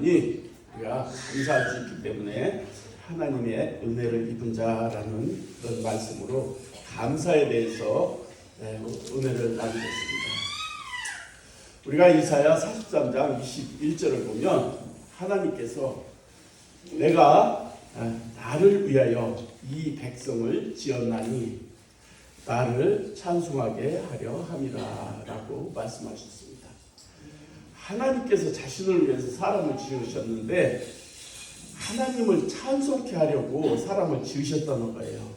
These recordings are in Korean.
많이 우리가 감사할 수 있기 때문에 하나님의 은혜를 입은 자라는 그런 말씀으로 감사에 대해서 은혜를 나누겠습니다. 우리가 이사야 43장 21절을 보면 하나님께서 내가 나를 위하여 이 백성을 지었나니 나를 찬송하게 하려 함이라 라고 말씀하셨습니다. 하나님께서 자신을 위해서 사람을 지으셨는데 하나님을 찬송케 하려고 사람을 지으셨다는 거예요.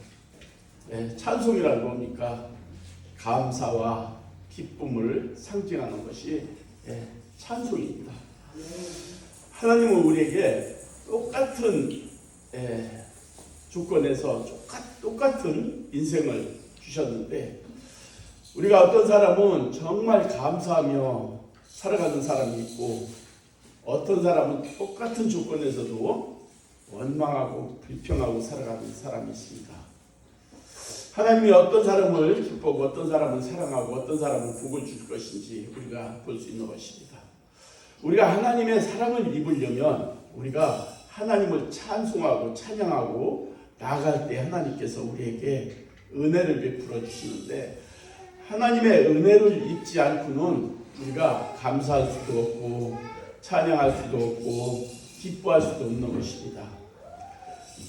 찬송이란 뭡니까? 감사와 기쁨을 상징하는 것이 찬송입니다. 하나님은 우리에게 똑같은 조건에서 똑같은 인생을 주셨는데 우리가 어떤 사람은 정말 감사하며 살아가는 사람이 있고 어떤 사람은 똑같은 조건에서도 원망하고 불평하고 살아가는 사람이 있습니다. 하나님이 어떤 사람을 기뻐하고 어떤 사람을 사랑하고 어떤 사람은 복을 줄 것인지 우리가 볼 수 있는 것입니다. 우리가 하나님의 사랑을 입으려면 우리가 하나님을 찬송하고 찬양하고 나아갈 때 하나님께서 우리에게 은혜를 베풀어 주시는데 하나님의 은혜를 입지 않고는 우리가 감사할 수도 없고 찬양할 수도 없고 기뻐할 수도 없는 것입니다.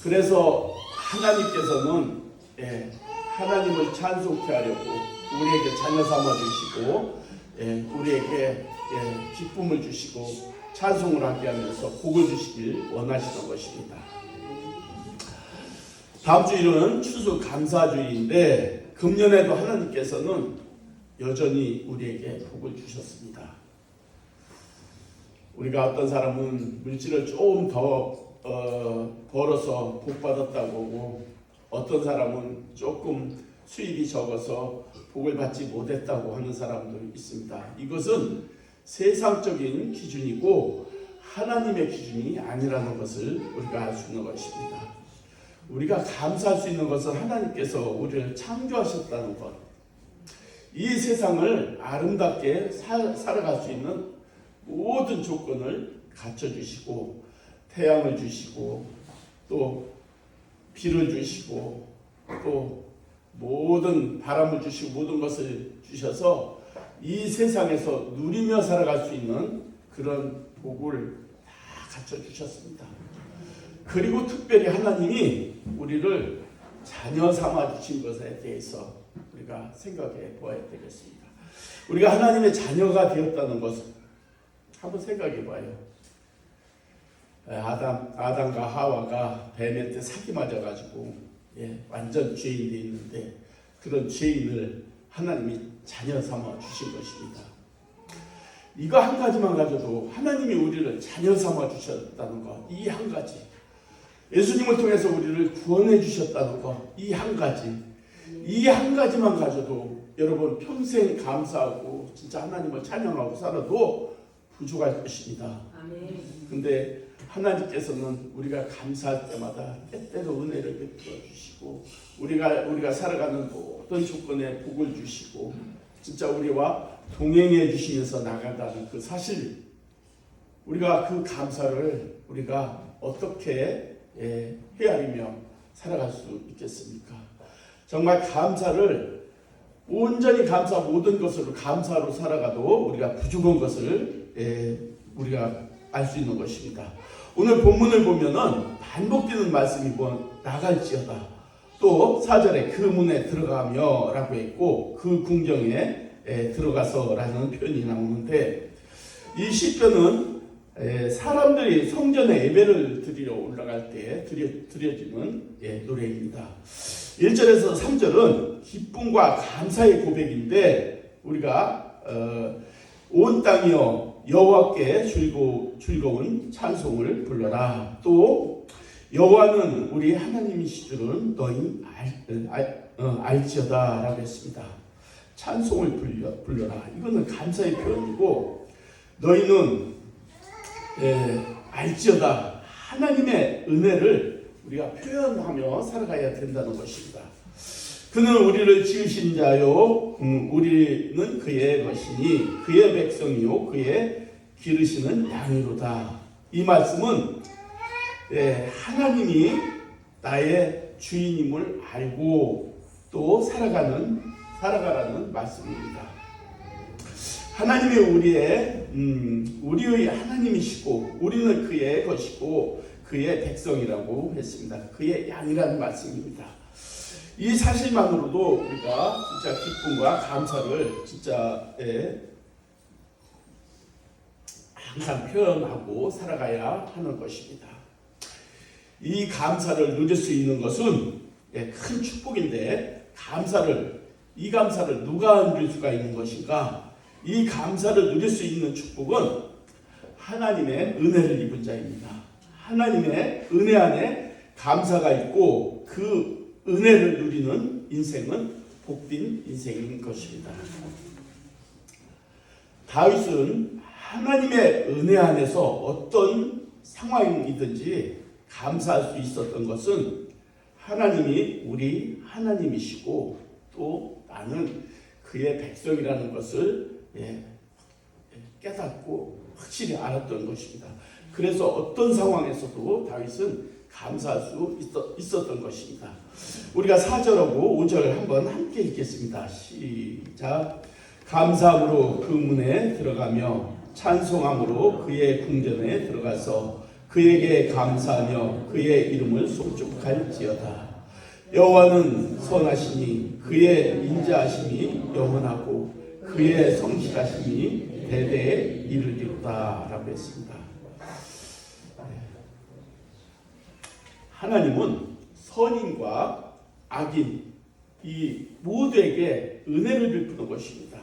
그래서 하나님께서는 하나님을 찬송케 하려고 우리에게 자녀 삼아 주시고 우리에게 기쁨을 주시고 찬송을 하게 하면서 복을 주시길 원하시는 것입니다. 다음 주일은 추수감사주일인데 금년에도 하나님께서는 여전히 우리에게 복을 주셨습니다. 우리가 어떤 사람은 물질을 조금 더 벌어서 복 받았다고 하고 어떤 사람은 조금 수입이 적어서 복을 받지 못했다고 하는 사람도 있습니다. 이것은 세상적인 기준이고 하나님의 기준이 아니라는 것을 우리가 알 수 있는 것입니다. 우리가 감사할 수 있는 것은 하나님께서 우리를 창조하셨다는 것, 이 세상을 아름답게 살아갈 수 있는 모든 조건을 갖춰주시고 태양을 주시고 또 비를 주시고 또 모든 바람을 주시고 모든 것을 주셔서 이 세상에서 누리며 살아갈 수 있는 그런 복을 다 갖춰주셨습니다. 그리고 특별히 하나님이 우리를 자녀 삼아 주신 것에 대해서 우리가 생각해 보아야 되겠습니다. 우리가 하나님의 자녀가 되었다는 것을 한번 생각해 봐요. 아담과 하와가 뱀한테 사기 맞아가지고 완전 죄인이 있는데 그런 죄인을 하나님이 자녀 삼아 주신 것입니다. 이거 한 가지만 가져도 하나님이 우리를 자녀 삼아 주셨다는 것, 이 한 가지. 예수님을 통해서 우리를 구원해 주셨다는 것, 이 한 가지. 이 한 가지만 가져도 여러분 평생 감사하고 진짜 하나님을 찬양하고 살아도 부족할 것입니다. 근데 하나님께서는 우리가 감사할 때마다 때때로 은혜를 베풀어 주시고 우리가 살아가는 모든 조건에 복을 주시고 진짜 우리와 동행해 주시면서 나간다는 그 사실, 우리가 그 감사를 우리가 어떻게 헤아리며 살아갈 수 있겠습니까? 정말 감사를 온전히 감사 모든 것으로 감사로 살아가도 우리가 부족한 것을 우리가 알 수 있는 것입니다. 오늘 본문을 보면은 반복되는 말씀이 나갈지어다. 또 4절에 그 문에 들어가며 라고 했고 그 궁정에 들어가서 라는 표현이 나오는데 이 시편은 사람들이 성전에 예배를 드리러 올라갈 때 드려지는 노래입니다. 1절에서 3절은 기쁨과 감사의 고백인데 우리가 온 땅이여 여호와께 즐거운 찬송을 불러라. 또 여호와는 우리 하나님이시 줄은 너희 알지어다 라고 했습니다. 찬송을 불러라. 이거는 감사의 표현이고 너희는 알지어다. 하나님의 은혜를 우리가 표현하며 살아가야 된다는 것입니다. 그는 우리를 지으신 자요 우리는 그의 것이니 그의 백성이요 그의 기르시는 양이로다. 이 말씀은 하나님이 나의 주인임을 알고 또 살아가라는 말씀입니다. 하나님이 우리의 하나님이시고 우리는 그의 것이고 그의 백성이라고 했습니다. 그의 양이라는 말씀입니다. 이 사실만으로도 우리가 진짜 기쁨과 감사를 진짜 항상 표현하고 살아가야 하는 것입니다. 이 감사를 누릴 수 있는 것은 큰 축복인데 이 감사를 누가 누릴 수가 있는 것인가? 이 감사를 누릴 수 있는 축복은 하나님의 은혜를 입은 자입니다. 하나님의 은혜 안에 감사가 있고 그 은혜를 누리는 인생은 복된 인생인 것입니다. 다윗은 하나님의 은혜 안에서 어떤 상황이든지 감사할 수 있었던 것은 하나님이 우리 하나님이시고 또 나는 그의 백성이라는 것을 깨닫고 확실히 알았던 것입니다. 그래서 어떤 상황에서도 다윗은 감사할 수 있었던 것입니다. 우리가 4절하고 5절 한번 함께 읽겠습니다. 시작. 감사함으로 그 문에 들어가며 찬송함으로 그의 궁전에 들어가서 그에게 감사하며 그의 이름을 송축할지어다. 여호와는 선하시니 그의 인자하심이 영원하고 그의 성실하심이 대대에 이르리로다 라고 했습니다. 하나님은 선인과 악인 이 모두에게 은혜를 베푸는 것입니다.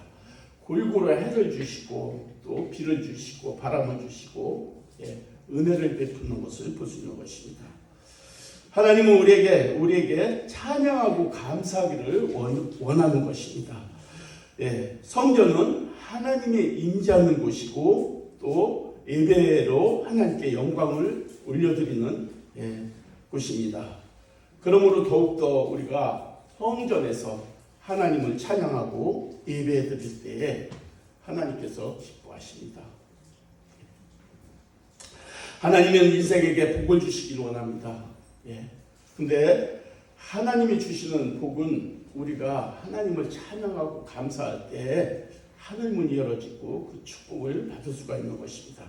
골고루 해를 주시고 또 비를 주시고 바람을 주시고 은혜를 베푸는 것을 볼 수 있는 것입니다. 하나님은 우리에게 찬양하고 감사하기를 원하는 것입니다. 성전은 하나님의 임재하는 곳이고 또 예배로 하나님께 영광을 올려드리는 곳입니다. 그러므로 더욱더 우리가 성전에서 하나님을 찬양하고 예배해 드릴 때에 하나님께서 기뻐하십니다. 하나님은 인생에게 복을 주시기를 원합니다. 근데 하나님이 주시는 복은 우리가 하나님을 찬양하고 감사할 때 하늘문이 열어지고 그 축복을 받을 수가 있는 것입니다.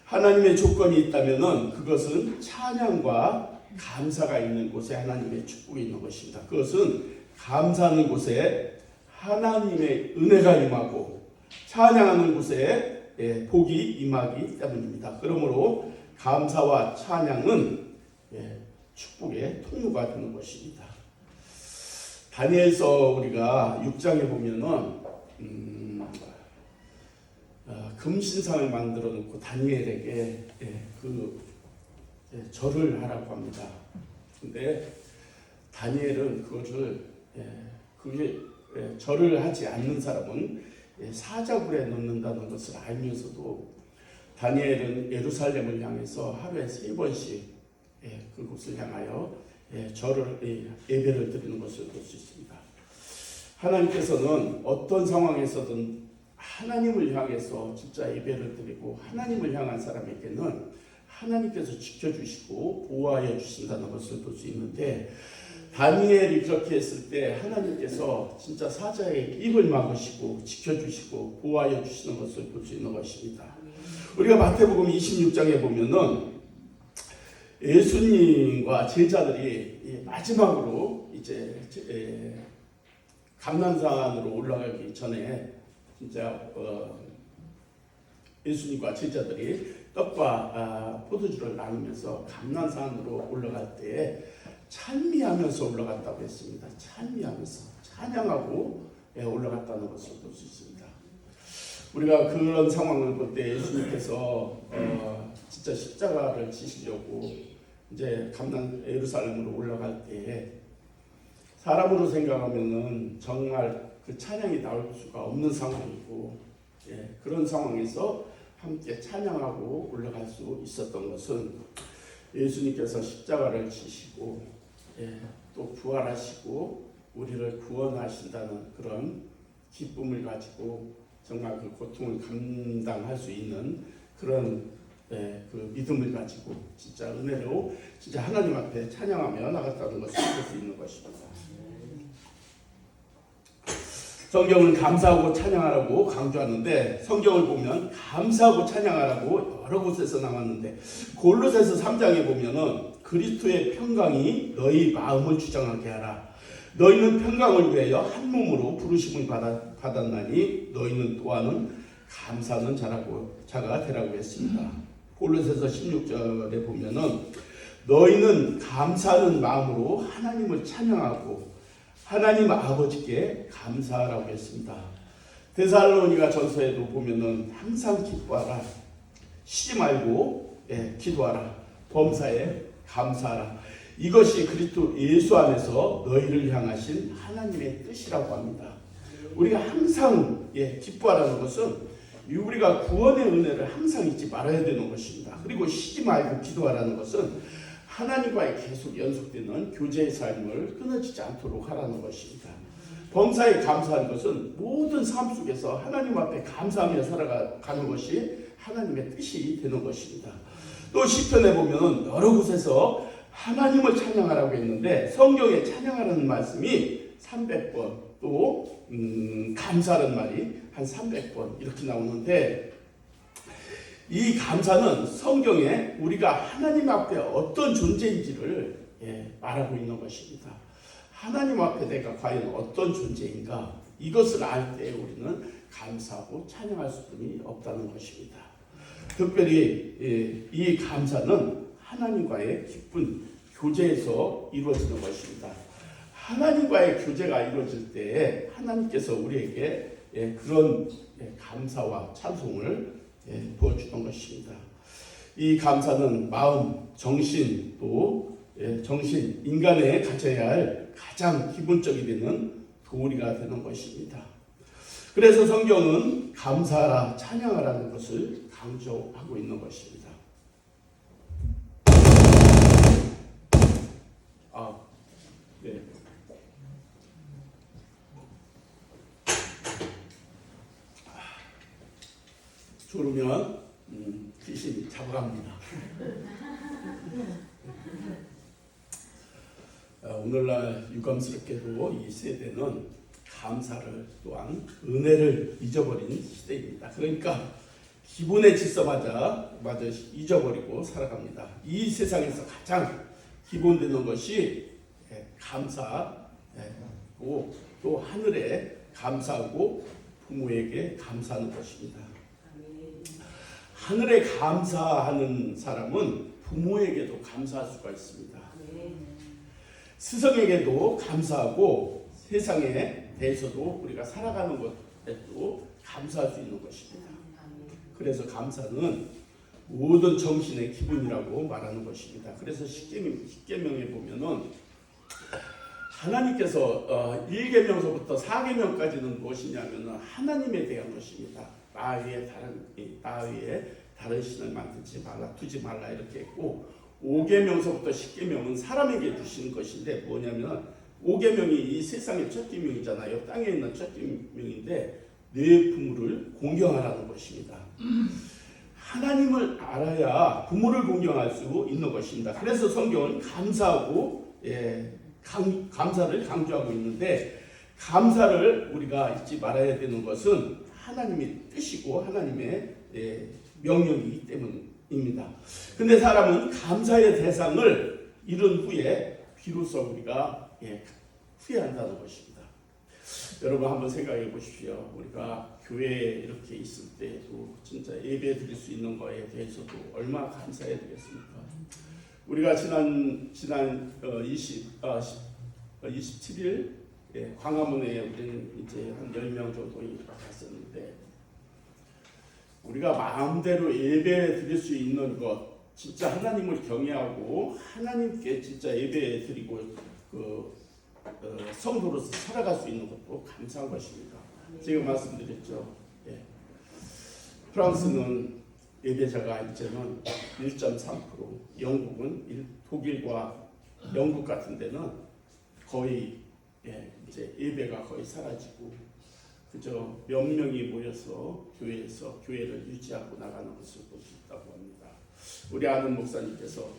하나님의 조건이 있다면 그것은 찬양과 감사가 있는 곳에 하나님의 축복이 있는 것입니다. 그것은 감사하는 곳에 하나님의 은혜가 임하고 찬양하는 곳에 복이 임하기 때문입니다. 그러므로 감사와 찬양은 축복의 통로가 되는 것입니다. 다니엘서 우리가 6장에 보면은 금신상을 만들어 놓고 다니엘에게 절을 하라고 합니다. 근데 다니엘은 그게 절을 하지 않는 사람은 사자굴에 넣는다는 것을 알면서도 다니엘은 예루살렘을 향해서 하루에 3번씩 그곳을 향하여 예배를 드리는 것을 볼 수 있습니다. 하나님께서는 어떤 상황에서든 하나님을 향해서 진짜 예배를 드리고 하나님을 향한 사람에게는 하나님께서 지켜주시고 보호하여 주신다는 것을 볼 수 있는데 다니엘이 그렇게 했을 때 하나님께서 진짜 사자의 입을 막으시고 지켜주시고 보호하여 주시는 것을 볼 수 있는 것입니다. 우리가 마태복음 26장에 보면은 예수님과 제자들이 마지막으로 이제 감난산으로 올라가기 전에 진짜 예수님과 제자들이 떡과 포도주를 나누면서 감난산으로 올라갈 때 찬미하면서 올라갔다고 했습니다. 찬미하면서 찬양하고 올라갔다는 것을 볼 수 있습니다. 우리가 그런 상황을 볼 때 예수님께서 진짜 십자가를 지시려고 이제 예루살렘으로 올라갈 때 사람으로 생각하면은 정말 그 찬양이 나올 수가 없는 상황이고 그런 상황에서 함께 찬양하고 올라갈 수 있었던 것은 예수님께서 십자가를 지시고 또 부활하시고 우리를 구원하신다는 그런 기쁨을 가지고 정말 그 고통을 감당할 수 있는 그런 그 믿음을 가지고 진짜 은혜로 진짜 하나님 앞에 찬양하며 나갔다는 것을 알 수 있는 것입니다. 성경은 감사하고 찬양하라고 강조하는데 성경을 보면 감사하고 찬양하라고 여러 곳에서 나왔는데 골로새서 3장에 보면은 그리스도의 평강이 너희 마음을 주장하게 하라. 너희는 평강을 위하여 한 몸으로 부르심을 받았나니 너희는 또한 감사하는 자가 되라고 했습니다. 골로새서 16절에 보면은 너희는 감사하는 마음으로 하나님을 찬양하고 하나님 아버지께 감사하라고 했습니다. 데살로니가 전서에도 보면은 항상 기뻐하라, 쉬지 말고 기도하라, 범사에 감사하라. 이것이 그리스도 예수 안에서 너희를 향하신 하나님의 뜻이라고 합니다. 우리가 항상 기뻐하라는 것은 우리가 구원의 은혜를 항상 잊지 말아야 되는 것입니다. 그리고 쉬지 말고 기도하라는 것은 하나님과의 계속 연속되는 교제의 삶을 끊어지지 않도록 하라는 것입니다. 범사에 감사하는 것은 모든 삶 속에서 하나님 앞에 감사하며 살아가는 것이 하나님의 뜻이 되는 것입니다. 또 시편에 보면 여러 곳에서 하나님을 찬양하라고 했는데 성경에 찬양하라는 말씀이 300번 또 감사하는 말이 한 300번 이렇게 나오는데 이 감사는 성경에 우리가 하나님 앞에 어떤 존재인지를 말하고 있는 것입니다. 하나님 앞에 내가 과연 어떤 존재인가 이것을 알 때 우리는 감사하고 찬양할 수뿐이 없다는 것입니다. 특별히 이 감사는 하나님과의 깊은 교제에서 이루어지는 것입니다. 하나님과의 교제가 이루어질 때 하나님께서 우리에게 그런 감사와 찬송을 부어주는 것입니다. 이 감사는 마음, 정신 또 정신, 인간의 가져야 할 가장 기본적이 되는 도리가 되는 것입니다. 그래서 성경은 감사하라, 찬양하라는 것을 강조하고 있는 것입니다. 졸으면 귀신이 잡아갑니다. 오늘날 유감스럽게도 이 세대는 감사를 또한 은혜를 잊어버린 시대입니다. 그러니까 기본의 질서마저 잊어버리고 살아갑니다. 이 세상에서 가장 기본되는 것이 감사고 또 하늘에 감사하고 부모에게 감사하는 것입니다. 하늘에 감사하는 사람은 부모에게도 감사할 수가 있습니다. 스승에게도 감사하고 세상에 대해서도 우리가 살아가는 것에도 감사할 수 있는 것입니다. 그래서 감사는 모든 정신의 기본이라고 말하는 것입니다. 그래서 십계명에 보면은 하나님께서 1계명서부터 4계명까지는 무엇이냐면 하나님에 대한 것입니다. 나 위에 다른 신을 만들지 말라, 두지 말라 이렇게 했고 5계명서부터 10계명은 사람에게 주시는 것인데 뭐냐면 5계명이 이 세상의 첫 계명이잖아요. 땅에 있는 첫 계명인데 내 부모를 공경하라는 것입니다. 하나님을 알아야 부모를 공경할 수 있는 것입니다. 그래서 성경은 감사하고 감사를 강조하고 있는데 감사를 우리가 잊지 말아야 되는 것은 하나님의 뜻이고 하나님의 명령이기 때문입니다. 근데 사람은 감사의 대상을 잃은 후에 비로소 우리가 후회한다는 것입니다. 여러분 한번 생각해 보십시오. 우리가 교회에 이렇게 있을 때도 진짜 예배 드릴 수 있는 거에 대해서도 얼마나 감사해야 되겠습니까? 우리가 지난 27일 광화문에 우리는 이제 한 10명 정도 갔었는데 우리가 마음대로 예배 드릴 수 있는 것 진짜 하나님을 경외하고 하나님께 진짜 예배 드리고 성도로서 살아갈 수 있는 것도 감사한 것입니다. 제가 말씀드렸죠. 프랑스는 예배자가 이제는 1.3%, 영국은 독일과 영국 같은 데는 거의 이제 예배가 거의 사라지고 그저 몇 명이 모여서 교회에서 교회를 유지하고 나가는 것을 볼 수 있다고 합니다. 우리 아는 목사님께서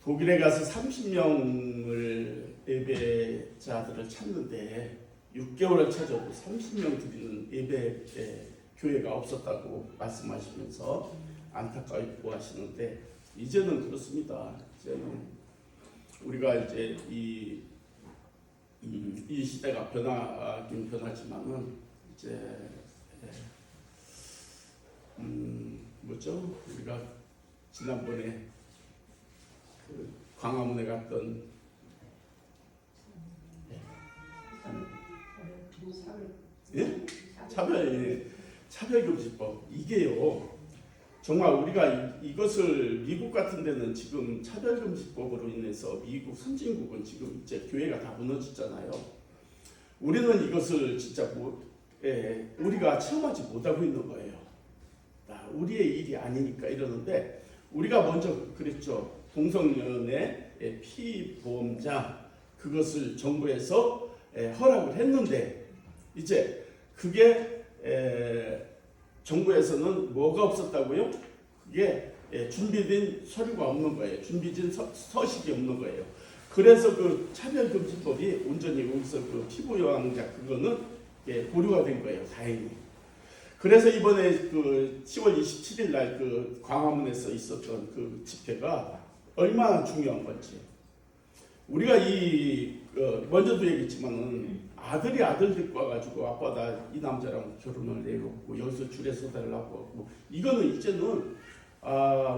독일에 가서 30명을 예배자들을 찾는데 6개월을 찾아도 30명 드리는 예배 교회가 없었다고 말씀하시면서 안타까워 하시는데, 이제는 그렇습니다. 이제는 우리가 이제 이 시대가 변하긴 변하지만은 이제 뭐죠? 우리가 지난번에 그 광화문에 갔던 차별금지법, 이게요 정말 우리가 이것을 미국 같은 데는 지금 차별금지법으로 인해서 미국 선진국은 지금 이제 교회가 다 무너졌잖아요. 우리는 이것을 진짜 우리가 체험하지 못하고 있는 거예요. 우리의 일이 아니니까 이러는데, 우리가 먼저 그랬죠. 동성연애 피보험자 그것을 정부에서 허락을 했는데, 이제 그게 정부에서는 뭐가 없었다고요? 그게 준비된 서류가 없는 거예요. 준비된 서식이 없는 거예요. 그래서 그 차별금지법이 온전히 여기서 그 피부여왕자 그거는 보류가 된 거예요. 다행히. 그래서 이번에 그 10월 27일 날 그 광화문에서 있었던 그 집회가 얼마나 중요한 건지. 우리가 먼저도 얘기했지만은 아들 데리고 와가지고 아빠 나 이 남자랑 결혼을 해놓고 여기서 줄에 서달라고 하고, 이거는 이제는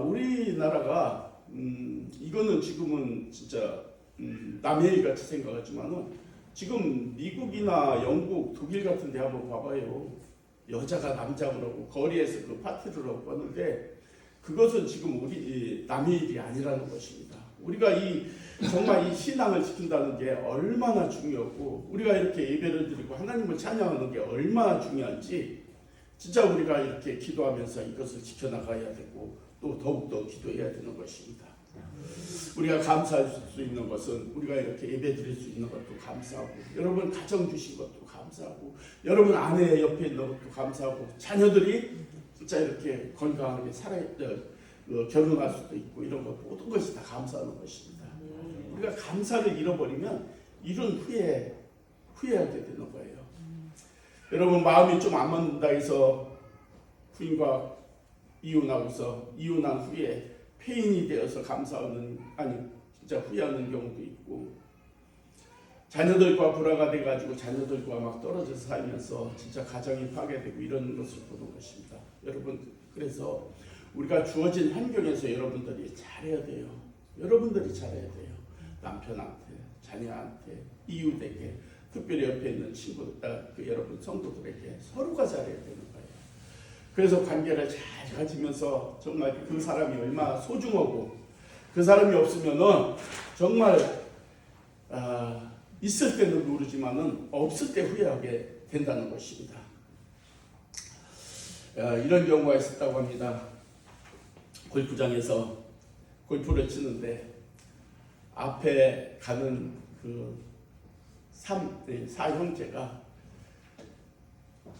우리나라가 이거는 지금은 진짜 남의 일 같이 생각하지만은 지금 미국이나 영국, 독일 같은 데 한번 봐봐요. 여자가 남자라고 거리에서 그 파티를 하고 하는데, 그것은 지금 우리 남의 일이 아니라는 것입니다. 우리가 정말 이 신앙을 지킨다는 게 얼마나 중요하고, 우리가 이렇게 예배를 드리고 하나님을 찬양하는 게 얼마나 중요한지 진짜 우리가 이렇게 기도하면서 이것을 지켜나가야 되고, 또 더욱더 기도해야 되는 것입니다. 우리가 감사할 수 있는 것은 우리가 이렇게 예배 드릴 수 있는 것도 감사하고, 여러분 가정 주신 것도 감사하고, 여러분 아내 옆에 있는 것도 감사하고, 자녀들이 진짜 이렇게 건강하게 결혼할 수도 있고, 이런 것 모든 것이 다 감사하는 것입니다. 우리가 감사를 잃어버리면 이런 후회하게 되는 거예요. 여러분 마음이 좀 안 맞는다 해서 부인과 이혼하고서 이혼한 후에 폐인이 되어서 진짜 후회하는 경우도 있고, 자녀들과 불화가 돼가지고 자녀들과 막 떨어져서 살면서 진짜 가정이 파괴되고 이런 것을 보는 것입니다. 여러분, 그래서 우리가 주어진 환경에서 여러분들이 잘해야 돼요. 여러분들이 잘해야 돼요. 남편한테, 자녀한테, 이웃에게, 특별히 옆에 있는 여러분 성도들에게 서로가 잘해야 되는 거예요. 그래서 관계를 잘 가지면서 정말 그 사람이 얼마나 소중하고, 그 사람이 없으면은 정말 있을 때는 모르지만은 없을 때 후회하게 된다는 것입니다. 이런 경우가 있었다고 합니다. 골프장에서 골프를 치는데 앞에 가는 그 사형제가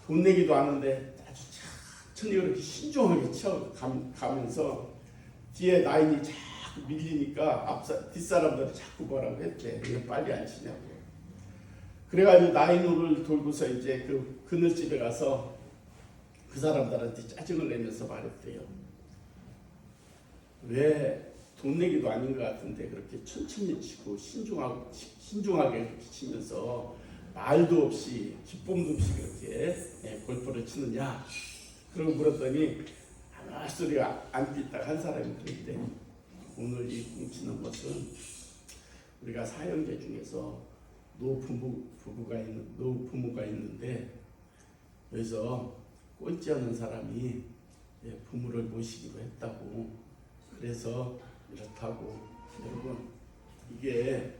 돈 내기도 하는데 아주 천천히 그렇게 신중하게 가면서 뒤에 라인이 자꾸 밀리니까 뒷사람들이 자꾸 뭐라고 했대. 왜 빨리 안 치냐고. 그래가지고 라인을 돌고서 이제 그 그늘집에 가서 그 사람들한테 짜증을 내면서 말했대요. 왜 돈 내기도 아닌 것 같은데 그렇게 천천히 치고 신중하게 그렇게 치면서 말도 없이 기쁨도 없이 그렇게 골프를 치느냐. 그러고 물었더니 아무 소리가 안 삐딱 한 사람이 그랬대. 오늘 이 공치는 것은 우리가 사형제 중에서 노부모가 있는데 여기서 꼴찌 하는 사람이 부모를 모시기로 했다고. 그래서 이렇다고. 여러분, 이게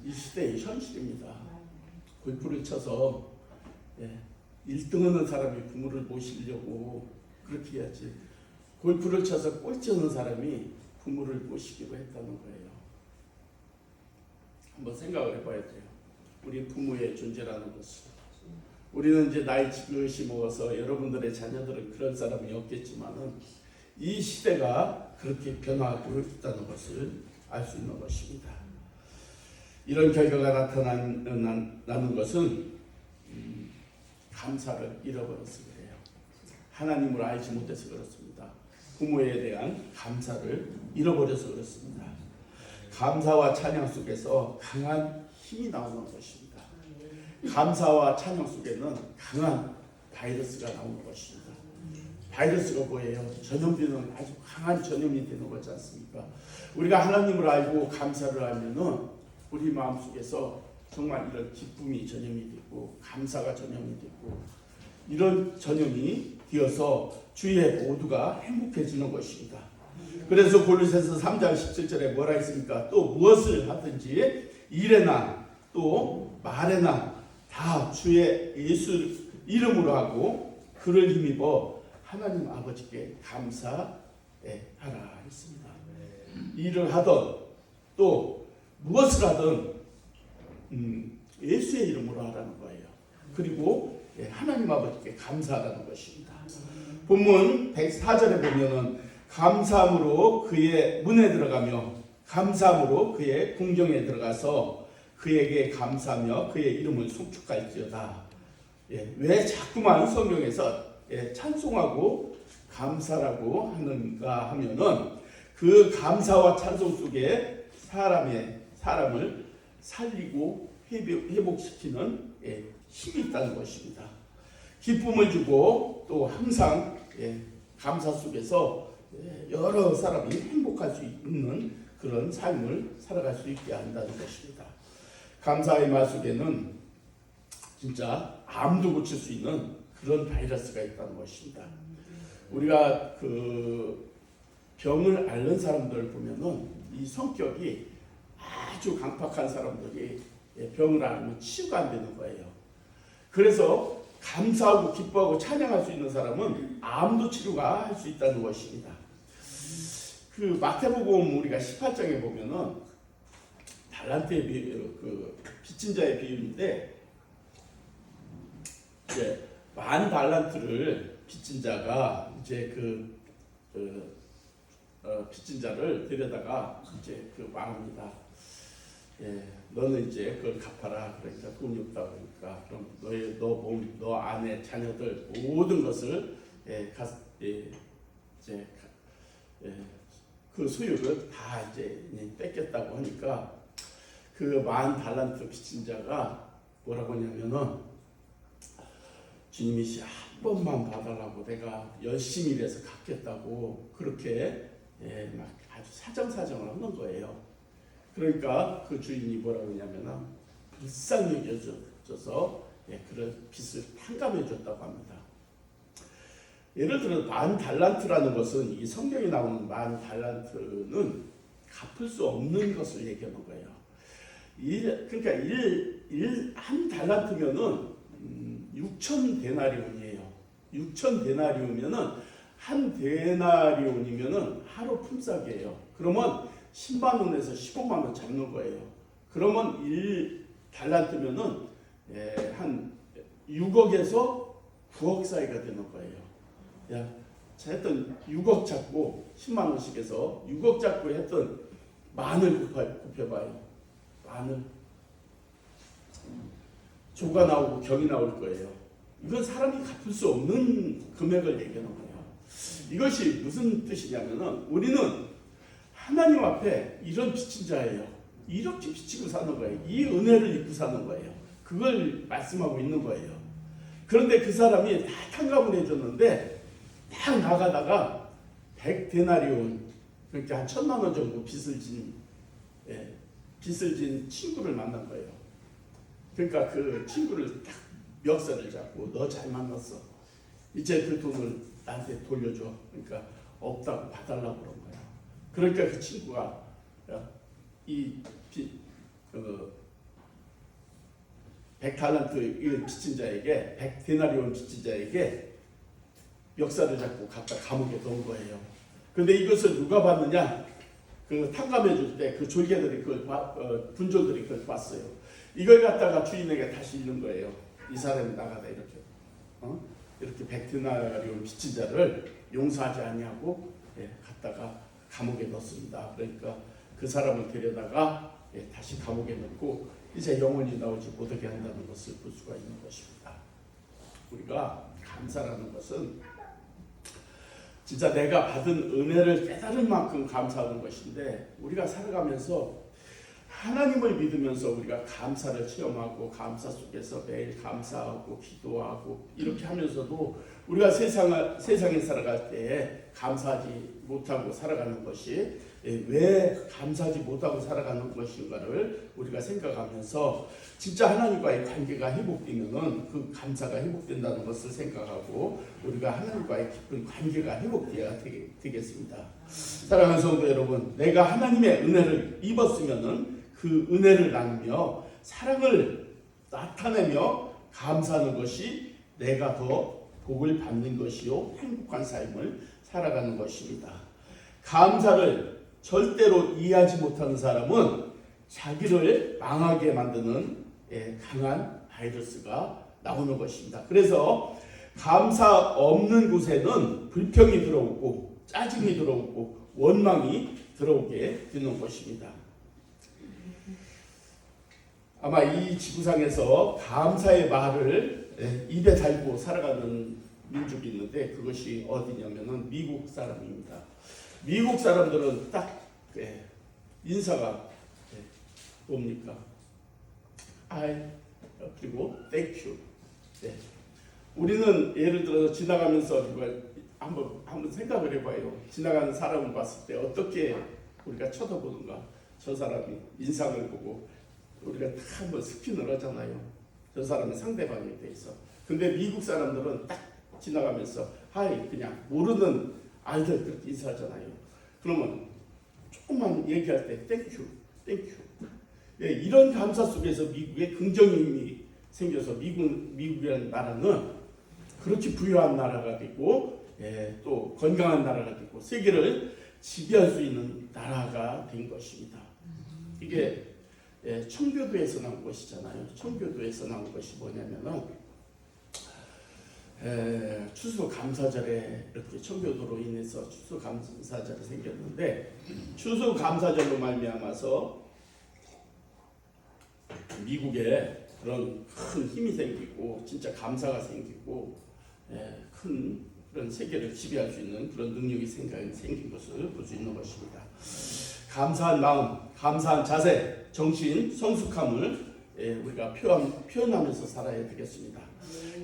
이 시대의 현실입니다. 골프를 쳐서 1등 하는 사람이 부모를 모시려고 그렇게 해야지, 골프를 쳐서 꼴찌 하는 사람이 부모를 모시기로 했다는 거예요. 한번 생각을 해봐야 돼요. 우리 부모의 존재라는 것을. 우리는 이제 나이 지긋이 먹어서 여러분들의 자녀들은 그런 사람이 없겠지만은 이 시대가 그렇게 변화하고 있다는 것을 알 수 있는 것입니다. 이런 결과가 나타나는 것은 감사를 잃어버려서 그래요. 하나님을 알지 못해서 그렇습니다. 부모에 대한 감사를 잃어버려서 그렇습니다. 감사와 찬양 속에서 강한 힘이 나오는 것입니다. 감사와 찬양 속에는 강한 바이러스가 나오는 것입니다. 바이러스가 뭐예요? 전염되는 아주 강한 전염이 되는 거지 않습니까? 우리가 하나님을 알고 감사를 하면은 우리 마음속에서 정말 이런 기쁨이 전염이 되고 감사가 전염이 되고 이런 전염이 되어서 주위의 모두가 행복해지는 것입니다. 그래서 골로새서 3장 17절에 뭐라 했습니까? 또 무엇을 하든지 일에나 또 말에나 다 주의 예수 이름으로 하고 그를 힘입어 하나님 아버지께 감사하라 했습니다. 일을 하든 또 무엇을 하든 예수의 이름으로 하라는 거예요. 그리고 하나님 아버지께 감사하라는 것입니다. 본문 104절에 보면은 감사함으로 그의 문에 들어가며 감사함으로 그의 궁정에 들어가서 그에게 감사하며 그의 이름을 송축할지어다. 왜 자꾸만 성경에서 찬송하고 감사라고 하는가 하면은 그 감사와 찬송 속에 사람을 살리고 회복시키는 힘이 있다는 것입니다. 기쁨을 주고 또 항상 감사 속에서 여러 사람이 행복할 수 있는 그런 삶을 살아갈 수 있게 한다는 것입니다. 감사의 말 속에는 진짜 암도 고칠 수 있는 그런 바이러스가 있다는 것입니다. 우리가 그 병을 앓는 사람들을 보면은 이 성격이 아주 강팍한 사람들이 병을 앓으면 치유가 안 되는 거예요. 그래서 감사하고 기뻐하고 찬양할 수 있는 사람은 암도 치료가 할 수 있다는 것입니다. 그 마태복음 우리가 18장에 보면은 달란트의 그 빚진 자의 비유인데 이제 만 달란트를 빚진 자가 이제 빚진 자를 데려다가 이제 말합니다. 너는 이제 그걸 갚아라. 그러니까 돈이 없다 그러니까 그럼 너 몸, 너 아내, 자녀들 모든 것을 그 소유를 다 이제 뺏겼다고 하니까 그 만 달란트 빚진 자가 뭐라고 하냐면은 주님이 한 번만 봐달라고 내가 열심히 일해서 갚겠다고 그렇게 막 아주 사정사정을 하는 거예요. 그러니까 그 주인이 뭐라고 하냐면 불쌍히 여겨줘서 그런 빚을 탕감해 줬다고 합니다. 예를 들어 만 달란트라는 것은 이 성경에 나오는 만 달란트는 갚을 수 없는 것을 얘기하는 거예요. 그러니까 한 달란트면은 6천 데나리온이에요. 6천 데나리온이면은 한 데나리온이면은 하루 품삯이에요. 그러면 10만 원에서 15만 원 잡는 거예요. 그러면 1달란트면은 한 6억에서 9억 사이가 되는 거예요. 했던 6억 잡고 10만 원씩 해서 6억 잡고 했던 만을 곱해봐요. 만을 조가 나오고 경이 나올 거예요. 이건 사람이 갚을 수 없는 금액을 얘기하는 거예요. 이것이 무슨 뜻이냐면은 우리는 하나님 앞에 이런 빚진 자예요. 이렇게 빚지고 사는 거예요. 이 은혜를 입고 사는 거예요. 그걸 말씀하고 있는 거예요. 그런데 그 사람이 다 탕감을 해줬는데 딱 나가다가 100데나리온 그러니까 한 1,000만 원 정도 빚을 진 친구를 만난 거예요. 그러니까 그 친구를 딱 멱살을 잡고 너 잘 만났어. 이제 그 돈을 나한테 돌려줘. 그러니까 없다고 봐달라고 그런 거야. 그러니까 그 친구가 이 100달란트 빚진 자에게 100데나리온 빚진 자에게 멱살을 잡고 갖다 감옥에 넣은 거예요. 근데 이것을 누가 봤느냐? 그 탕감해 줄 때 그 졸개들이 군졸들이 그걸 봤어요. 이걸 갖다가 주인에게 다시 잃는 거예요. 이 사람이 나가다 이렇게 100데나리온 빚진 자를 용서하지 아니하고 갔다가 감옥에 넣습니다. 그러니까 그 사람을 데려다가 다시 감옥에 넣고 이제 영원히 나오지 못하게 한다는 것을 볼 수가 있는 것입니다. 우리가 감사라는 것은 진짜 내가 받은 은혜를 깨달을 만큼 감사하는 것인데, 우리가 살아가면서 하나님을 믿으면서 우리가 감사를 체험하고 감사 속에서 매일 감사하고 기도하고 이렇게 하면서도 우리가 세상에 살아갈 때에 감사하지 못하고 살아가는 것이 왜 감사하지 못하고 살아가는 것인가를 우리가 생각하면서 진짜 하나님과의 관계가 회복되면은 그 감사가 회복된다는 것을 생각하고 우리가 하나님과의 깊은 관계가 회복되어야 되겠습니다. 사랑하는 성도 여러분, 내가 하나님의 은혜를 입었으면은 그 은혜를 나누며 사랑을 나타내며 감사하는 것이 내가 더 복을 받는 것이요 행복한 삶을 살아가는 것입니다. 감사를 절대로 이해하지 못하는 사람은 자기를 망하게 만드는 강한 바이러스가 나오는 것입니다. 그래서 감사 없는 곳에는 불평이 들어오고 짜증이 들어오고 원망이 들어오게 되는 것입니다. 아마 이 지구상에서 감사의 말을 입에 달고 살아가는 민족이 있는데 그것이 어디냐면은 미국 사람입니다. 미국 사람들은 딱 인사가 뭡니까? 그리고 thank you. 우리는 예를 들어서 지나가면서 한번 생각을 해봐요. 지나가는 사람을 봤을 때 어떻게 우리가 쳐다보는가? 저 사람이 인상을 보고 우리가 다 한번 스킨을 하잖아요. 저 사람은 상대방에 대해서. 근데 미국 사람들은 딱 지나가면서 하이 그냥 모르는 아이들 그렇게 인사하잖아요. 그러면 조금만 얘기할 때 땡큐. 이런 감사 속에서 미국의 긍정의 힘이 생겨서 미국이라는 나라는 그렇게 부유한 나라가 되고 또 건강한 나라가 되고 세계를 지배할 수 있는 나라가 된 것입니다. 이게 청교도에서 나온 것이잖아요. 청교도에서 나온 것이 뭐냐면은 추수감사절에 이렇게 청교도로 인해서 추수감사절이 생겼는데 추수감사절로 말미암아서 미국에 그런 큰 힘이 생기고 진짜 감사가 생기고 큰 그런 세계를 지배할 수 있는 그런 능력이 생긴 것을 볼 수 있는 것입니다. 감사한 마음, 감사한 자세, 정신, 성숙함을 우리가 표현하면서 살아야 되겠습니다.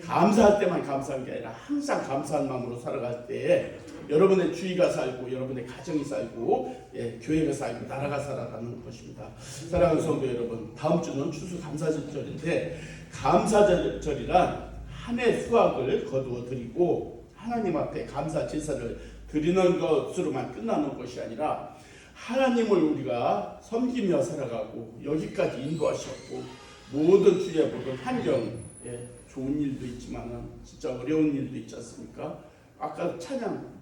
감사할 때만 감사한 게 아니라 항상 감사한 마음으로 살아갈 때 여러분의 주위가 살고 여러분의 가정이 살고 교회가 살고 나라가 살아가는 것입니다. 사랑하는 성도 여러분, 다음 주는 추수감사절인데 감사절이란 한 해 수확을 거두어 드리고 하나님 앞에 감사 제사를 드리는 것으로만 끝나는 것이 아니라 하나님을 우리가 섬기며 살아가고 여기까지 인도하셨고 모든 주의 모든 환경 좋은 일도 있지만은 진짜 어려운 일도 있지 않습니까? 아까 찬양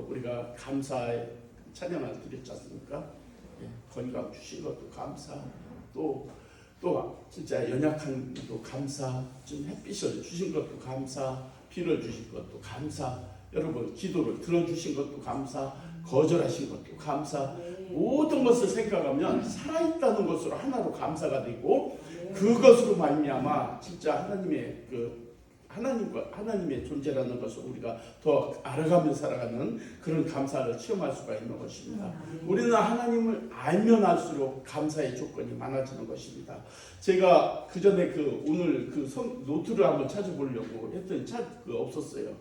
우리가 감사의 찬양을 드렸지 않습니까? 건강 주신 것도 감사, 또 진짜 연약한 것도 감사, 좀 햇빛을 주신 것도 감사, 비를 주신 것도 감사, 여러분 기도를 들어주신 것도 감사, 거절하신 것도 감사, 모든 것을 생각하면 살아있다는 것으로 하나로 감사가 되고 그것으로 말미암아 진짜 하나님의 존재라는 것을 우리가 더 알아가며 살아가는 그런 감사를 체험할 수가 있는 것입니다. 우리는 하나님을 알면 알수록 감사의 조건이 많아지는 것입니다. 제가 그 전에 오늘 노트를 한번 찾아보려고 했더니 없었어요.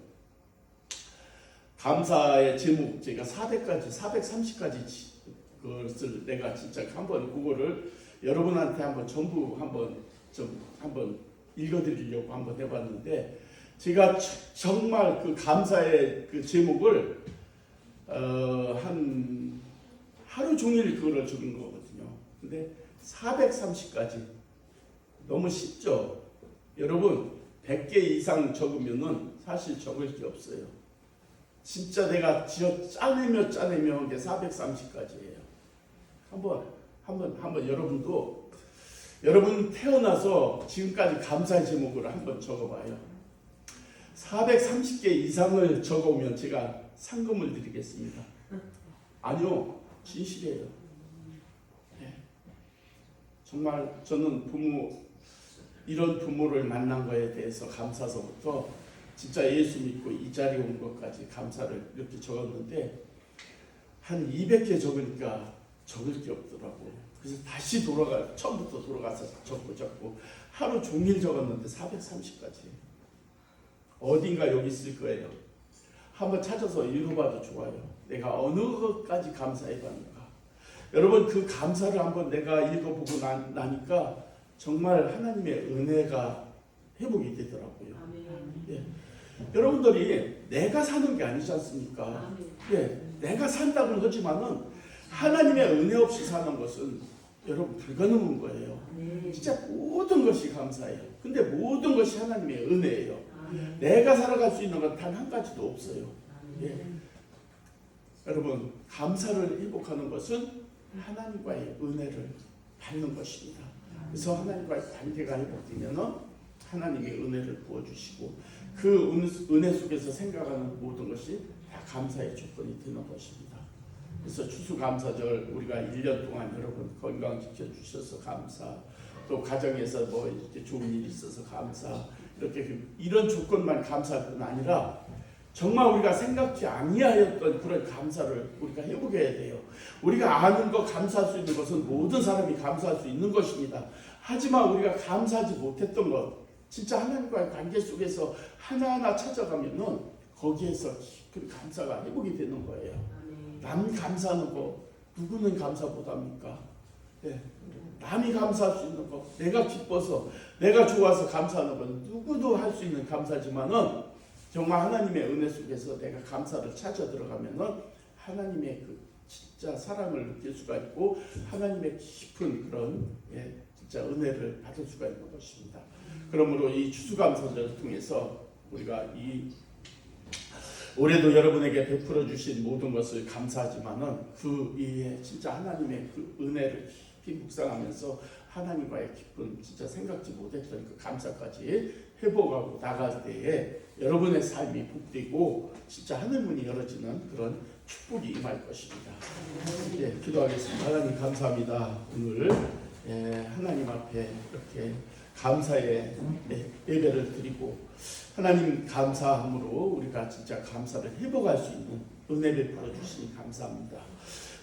감사의 제목 제가 430가지 그것을 내가 진짜 한번 그거를 여러분한테 한번 전부 한번 읽어드리려고 한번 해봤는데 제가 정말 그 감사의 그 제목을 한 하루 종일 그거를 적은 거거든요. 근데 430가지 너무 쉽죠? 여러분 100개 이상 적으면은 사실 적을 게 없어요. 진짜 내가 짜내며 한 게 430가지예요. 한번 여러분도 여러분 태어나서 지금까지 감사의 제목을 한번 적어봐요. 430개 이상을 적어오면 제가 상금을 드리겠습니다. 아니요, 진실이에요. 네. 정말 저는 이런 부모를 만난 거에 대해서 감사서부터 진짜 예수 믿고 이 자리에 온 것까지 감사를 이렇게 적었는데 한 200개 적으니까 적을 게 없더라고요. 그래서 다시 처음부터 돌아가서 적고 하루 종일 적었는데 430까지. 어딘가 여기 있을 거예요. 한번 찾아서 읽어봐도 좋아요. 내가 어느 것까지 감사해봤는가. 여러분, 그 감사를 한번 내가 읽어보고 나니까 정말 하나님의 은혜가 회복이 되더라고요. 예. 여러분들이 내가 사는 게 아니지 않습니까? 예. 내가 산다고는 하지만은 하나님의 은혜 없이 사는 것은 여러분 불가능한 거예요. 진짜 모든 것이 감사해요. 근데 모든 것이 하나님의 은혜예요. 내가 살아갈 수 있는 건 단 한 가지도 없어요. 예. 여러분, 감사를 회복하는 것은 하나님과의 은혜를 받는 것입니다. 그래서 하나님과의 관계가 회복되면 하나님의 은혜를 부어주시고 그 은혜 속에서 생각하는 모든 것이 다 감사의 조건이 되는 것입니다. 그래서 추수감사절 우리가 1년 동안 여러분 건강지켜 주셔서 감사, 또 가정에서 뭐 이렇게 좋은 일이 있어서 감사, 이렇게 이런 조건만 감사할 뿐 아니라 정말 우리가 생각지 아니하였던 그런 감사를 우리가 해보게 돼요. 우리가 아는 것, 감사할 수 있는 것은 모든 사람이 감사할 수 있는 것입니다. 하지만 우리가 감사하지 못했던 것, 진짜 하나님과의 관계 속에서 하나하나 찾아가면은 거기에서 깊은 감사가 회복이 되는 거예요. 남 감사하는 거 누구는 감사 못합니까? 네. 남이 감사할 수 있는 거, 내가 기뻐서 내가 좋아서 감사하는 건 누구도 할 수 있는 감사지만은 정말 하나님의 은혜 속에서 내가 감사를 찾아 들어가면은 하나님의 그 진짜 사랑을 느낄 수가 있고 하나님의 깊은 그런 진짜 은혜를 받을 수가 있는 것입니다. 그러므로 이 추수감사절을 통해서 우리가 올해도 여러분에게 베풀어 주신 모든 것을 감사하지만은 그 이에 진짜 하나님의 그 은혜를 깊이 묵상하면서 하나님과의 깊은 진짜 생각지 못했던 그 감사까지 회복하고 나갈 때에 여러분의 삶이 복되고 진짜 하늘문이 열어지는 그런 축복이 임할 것입니다. 예, 기도하겠습니다. 하나님 감사합니다. 오늘 하나님 앞에 이렇게 감사의 예배를 드리고 하나님 감사함으로 우리가 진짜 감사를 회복할 수 있는 은혜를 베풀어 주시니 감사합니다.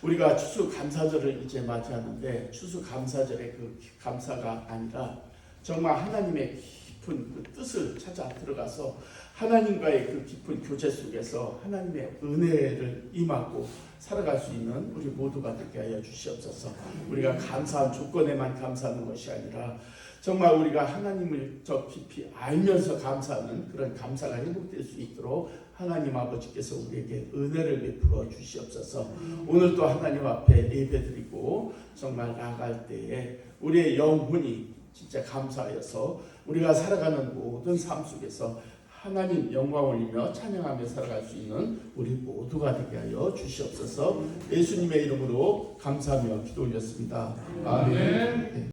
우리가 추수감사절을 이제 맞이하는데 추수감사절의 그 감사가 아니라 정말 하나님의 깊은 그 뜻을 찾아 들어가서 하나님과의 그 깊은 교제 속에서 하나님의 은혜를 임하고 살아갈 수 있는 우리 모두가 되게 하여 주시옵소서. 우리가 감사한 조건에만 감사하는 것이 아니라 정말 우리가 하나님을 더 깊이 알면서 감사하는 그런 감사가 회복될 수 있도록 하나님 아버지께서 우리에게 은혜를 베풀어 주시옵소서. 오늘 또 하나님 앞에 예배드리고 정말 나아갈 때에 우리의 영혼이 진짜 감사하여서 우리가 살아가는 모든 삶 속에서 하나님 영광 올리며 찬양하며 살아갈 수 있는 우리 모두가 되게 하여 주시옵소서. 예수님의 이름으로 감사하며 기도 올렸습니다. 아멘.